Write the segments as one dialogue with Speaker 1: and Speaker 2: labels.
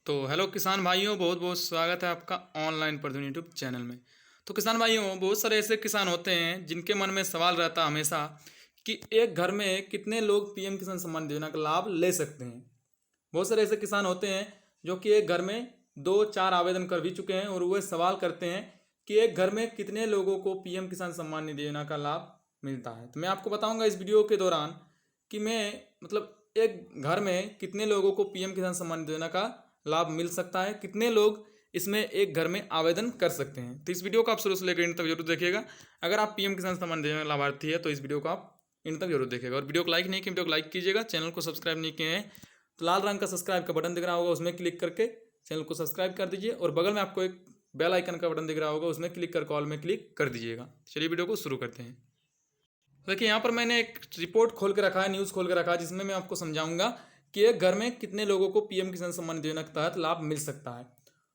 Speaker 1: तो हेलो किसान भाइयों, बहुत बहुत स्वागत है आपका ऑनलाइन प्रदून यूट्यूब चैनल में। तो किसान भाइयों, बहुत सारे ऐसे किसान होते हैं जिनके मन में सवाल रहता है हमेशा कि एक घर में कितने लोग पीएम किसान सम्मान योजना का लाभ ले सकते हैं। बहुत सारे ऐसे किसान होते हैं जो कि एक घर में दो चार आवेदन कर भी चुके हैं और वह सवाल करते हैं कि एक घर में कितने लोगों को पीएम किसान सम्मान निधि योजना का लाभ मिलता है। तो मैं आपको बताऊंगा इस वीडियो के दौरान कि मैं एक घर में कितने लोगों को पीएम किसान सम्मान निधि योजना का लाभ मिल सकता है, कितने लोग इसमें एक घर में आवेदन कर सकते हैं। तो इस वीडियो को आप शुरू से लेकर इन तक जरूर देखिएगा। अगर आप पीएम किसान सम्मान निधि योजना का लाभार्थी है तो इस वीडियो को आप इन तक जरूर देखिएगा। और वीडियो को लाइक नहीं किया, वीडियो को लाइक कीजिएगा। चैनल को सब्सक्राइब नहीं किए हैं तो लाल रंग का सब्सक्राइब का बटन दिख रहा होगा, उसमें क्लिक करके चैनल को सब्सक्राइब कर दीजिए। और बगल में आपको एक बेल आइकन का बटन दिख रहा होगा, उसमें क्लिक कर ऑल में क्लिक कर दीजिएगा। चलिए वीडियो को शुरू करते हैं। देखिए यहाँ पर मैंने एक रिपोर्ट खोल के रखा है, न्यूज़ खोल के रखा है, जिसमें मैं आपको समझाऊंगा कि एक घर में कितने लोगों को पीएम किसान सम्मान निधि योजना के तहत लाभ मिल सकता है।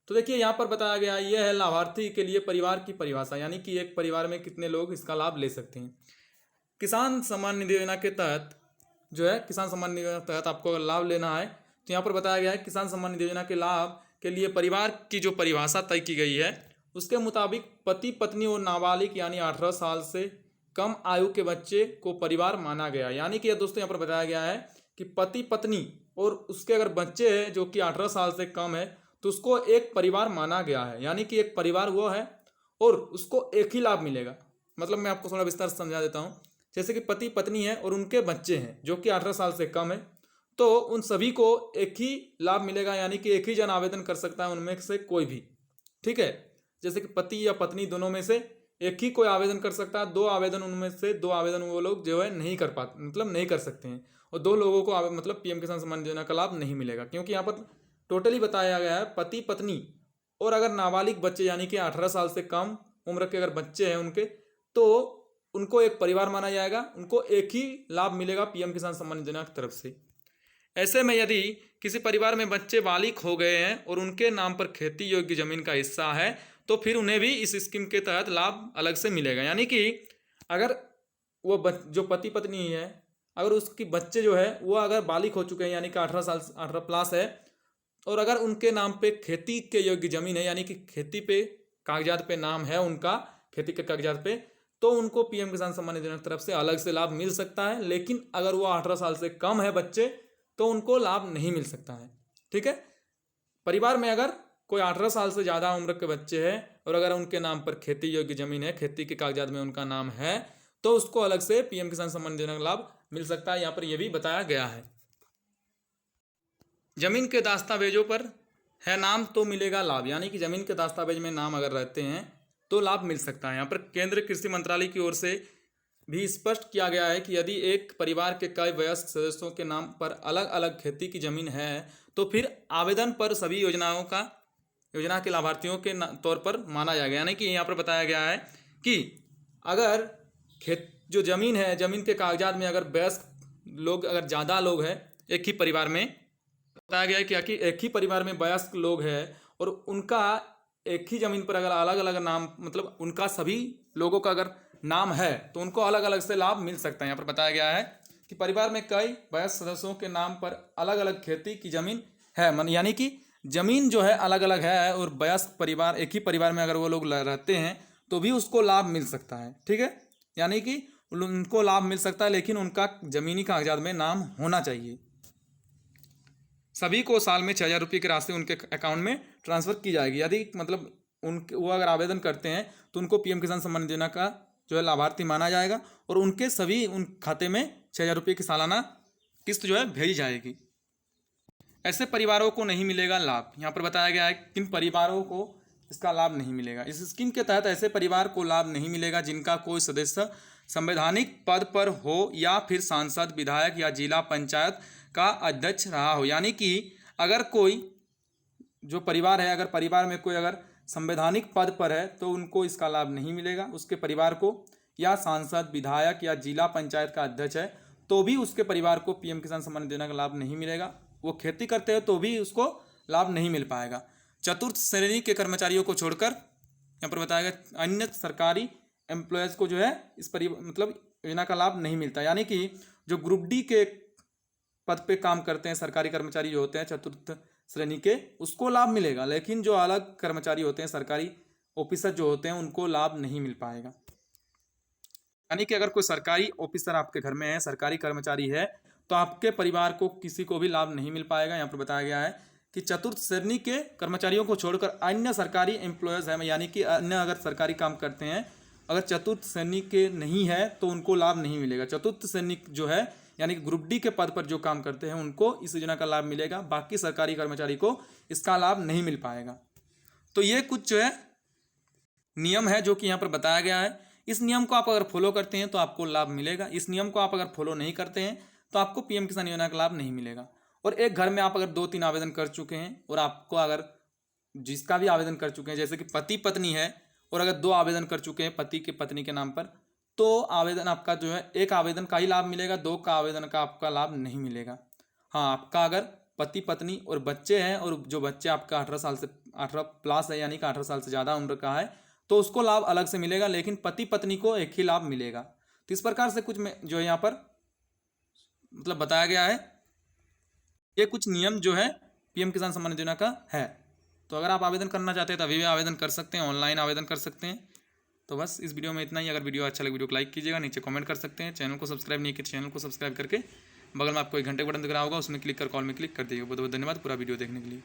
Speaker 1: तो देखिए यहाँ पर बताया गया है, यह है लाभार्थी के लिए परिवार की परिभाषा, यानी कि एक परिवार में कितने लोग इसका लाभ ले सकते हैं। किसान सम्मान निधि योजना के तहत किसान सम्मान निधि योजना के तहत आपको अगर लाभ लेना है तो यहाँ पर बताया गया है किसान सम्मान निधि योजना के लाभ के लिए परिवार की जो परिभाषा तय की गई है उसके मुताबिक पति पत्नी और नाबालिग यानी 18 साल से कम आयु के बच्चे को परिवार माना गया। यानी कि दोस्तों यहाँ पर बताया गया है कि पति पत्नी और उसके अगर बच्चे हैं जो कि 18 साल से कम है तो उसको एक परिवार माना गया है। यानी कि एक परिवार वो है और उसको एक ही लाभ मिलेगा। मतलब मैं आपको थोड़ा विस्तार से समझा देता हूँ। जैसे कि पति पत्नी है और उनके बच्चे हैं जो कि 18 साल से कम है, तो उन सभी को एक ही लाभ मिलेगा। यानी कि एक ही जन आवेदन कर सकता है उनमें से कोई भी। ठीक है, जैसे कि पति या पत्नी दोनों में से एक ही कोई आवेदन कर सकता है। दो आवेदन उनमें से दो आवेदन वो लोग जो है नहीं कर पाते, मतलब नहीं कर सकते हैं। और दो लोगों को मतलब पीएम किसान सम्मान योजना का लाभ नहीं मिलेगा, क्योंकि यहाँ पर टोटली बताया गया है पति पत्नी और अगर नाबालिग बच्चे यानी कि 18 साल से कम उम्र के अगर बच्चे हैं उनके, तो उनको एक परिवार माना जाएगा, उनको एक ही लाभ मिलेगा पीएम किसान सम्मान योजना की तरफ से। ऐसे में यदि किसी परिवार में बच्चे बालिग हो गए हैं और उनके नाम पर खेती योग्य जमीन का हिस्सा है तो फिर उन्हें भी इस स्कीम के तहत लाभ अलग से मिलेगा। यानी कि अगर वो जो पति पत्नी है, अगर उसकी बच्चे जो है वो अगर बालिग हो चुके हैं यानी कि 18 साल 18 प्लस है और अगर उनके नाम पे खेती के योग्य जमीन है, यानी कि खेती पे कागजात पे नाम है उनका, खेती के कागजात पे, तो उनको पीएम किसान सम्मान निधि की तरफ से अलग से लाभ मिल सकता है। लेकिन अगर वो 18 साल से कम है बच्चे तो उनको लाभ नहीं मिल सकता है। ठीक है, परिवार में अगर कोई 18 साल से ज़्यादा उम्र के बच्चे हैं और अगर उनके नाम पर खेती योग्य जमीन है, खेती के कागजात में उनका नाम है, तो उसको अलग से पीएम किसान सम्मान निधि का लाभ मिल सकता है। यहाँ पर यह भी बताया गया है। जमीन के दस्तावेजों पर है नाम तो मिलेगा लाभ, यानी कि जमीन के दस्तावेज में नाम अगर रहते हैं तो लाभ मिल सकता है। यहाँ पर केंद्रीय कृषि मंत्रालय की ओर से भी स्पष्ट किया गया है कि यदि एक परिवार के कई वयस्क सदस्यों के नाम पर अलग अलग खेती की जमीन है तो फिर आवेदन पर सभी योजना के लाभार्थियों के तौर पर माना जाएगा। यानी कि यहाँ पर बताया गया है कि अगर जो जमीन है, जमीन के कागजात में अगर वयस्क लोग अगर ज़्यादा लोग हैं एक ही परिवार में, बताया गया है कि एक ही परिवार में वयस्क लोग हैं और उनका एक ही जमीन पर अगर अलग अलग नाम, मतलब उनका सभी लोगों का अगर नाम है तो उनको अलग अलग से लाभ मिल सकता है। यहाँ पर बताया गया है कि परिवार में कई वयस्क सदस्यों के नाम पर अलग अलग खेती की जमीन है, यानी कि जमीन जो है अलग अलग है और वयस्क परिवार एक ही परिवार में अगर वो लोग रहते हैं तो भी उसको लाभ मिल सकता है। ठीक है, यानी कि उनको लाभ मिल सकता है, लेकिन उनका जमीनी कागजात में नाम होना चाहिए। सभी को साल में 6,000 रुपये की राशि उनके अकाउंट में ट्रांसफर की जाएगी। यदि मतलब उनके वो अगर आवेदन करते हैं तो उनको पीएम किसान सम्मान निधि योजना का जो है लाभार्थी माना जाएगा और उनके सभी उन खाते में 6,000 रुपये की सालाना किस्त जो है भेजी जाएगी। ऐसे परिवारों को नहीं मिलेगा लाभ। यहाँ पर बताया गया है किन परिवारों को इसका लाभ नहीं मिलेगा। इस स्कीम के तहत ऐसे परिवार को लाभ नहीं मिलेगा जिनका कोई सदस्य संवैधानिक पद पर हो या फिर सांसद, विधायक या जिला पंचायत का अध्यक्ष रहा हो। यानी कि अगर कोई जो परिवार है, अगर परिवार में कोई अगर संवैधानिक पद पर है तो उनको इसका लाभ नहीं मिलेगा। उसके परिवार को या सांसद, विधायक या जिला पंचायत का अध्यक्ष है तो भी उसके परिवार को पीएम किसान सम्मान निधि का लाभ नहीं मिलेगा। वो खेती करते हैं तो भी उसको लाभ नहीं मिल पाएगा। चतुर्थ श्रेणी के कर्मचारियों को छोड़कर यहाँ पर बताया गया अन्य सरकारी एम्प्लॉयज़ को जो है इस मतलब योजना का लाभ नहीं मिलता। यानी कि जो ग्रुप डी के पद पे काम करते हैं सरकारी कर्मचारी जो होते हैं चतुर्थ श्रेणी के उसको लाभ मिलेगा, लेकिन जो अलग कर्मचारी होते हैं, सरकारी ऑफिसर जो होते हैं, उनको लाभ नहीं मिल पाएगा। यानी कि अगर कोई सरकारी ऑफिसर आपके घर में है, सरकारी कर्मचारी है, तो आपके परिवार को किसी को भी लाभ नहीं मिल पाएगा। यहाँ पर बताया गया है कि चतुर्थ श्रेणी के कर्मचारियों को छोड़कर अन्य सरकारी एम्प्लॉयज हैं, यानी कि अन्य अगर सरकारी काम करते हैं, अगर चतुर्थ श्रेणी के नहीं है तो उनको लाभ नहीं मिलेगा। चतुर्थ श्रेणी जो है यानी कि ग्रुप डी के पद पर जो काम करते हैं उनको इस योजना का लाभ मिलेगा, बाकी सरकारी कर्मचारी को इसका लाभ नहीं मिल पाएगा। तो ये कुछ जो है नियम है जो कि यहाँ पर बताया गया है। इस नियम को आप अगर फॉलो करते हैं तो आपको लाभ मिलेगा, इस नियम को आप अगर फॉलो नहीं करते हैं तो आपको पीएम किसान योजना का लाभ नहीं मिलेगा। और एक घर में आप अगर 2-3 आवेदन कर चुके हैं और आपको अगर जिसका भी आवेदन कर चुके हैं, जैसे कि पति पत्नी है और अगर 2 आवेदन कर चुके हैं पति के पत्नी के नाम पर, तो आवेदन आपका जो है एक आवेदन का ही लाभ मिलेगा, 2 का आवेदन का आपका लाभ नहीं मिलेगा। हाँ, आपका अगर पति पत्नी और बच्चे हैं और जो बच्चे आपका 18 साल से 18 प्लस है यानी कि 18 साल से ज़्यादा उम्र का है तो उसको लाभ अलग से मिलेगा, लेकिन पति पत्नी को एक ही लाभ मिलेगा। तो इस प्रकार से कुछ में जो है यहाँ पर मतलब बताया गया है, ये कुछ नियम जो है पीएम किसान सम्मान निधि योजना का है। तो अगर आप आवेदन करना चाहते हैं तो अभी भी आवेदन कर सकते हैं, ऑनलाइन आवेदन कर सकते हैं। तो बस इस वीडियो में इतना ही। अगर वीडियो अच्छा लगे वीडियो को लाइक कीजिएगा, नीचे कमेंट कर सकते हैं। चैनल को सब्सक्राइब नहीं किया तो चैनल को सब्सक्राइब करके बगल में आपको एक घंटे का बटन दिख रहा होगा, उसमें क्लिक कर कॉल में क्लिक कर दीजिएगा। बहुत बहुत धन्यवाद पूरा वीडियो देखने के लिए।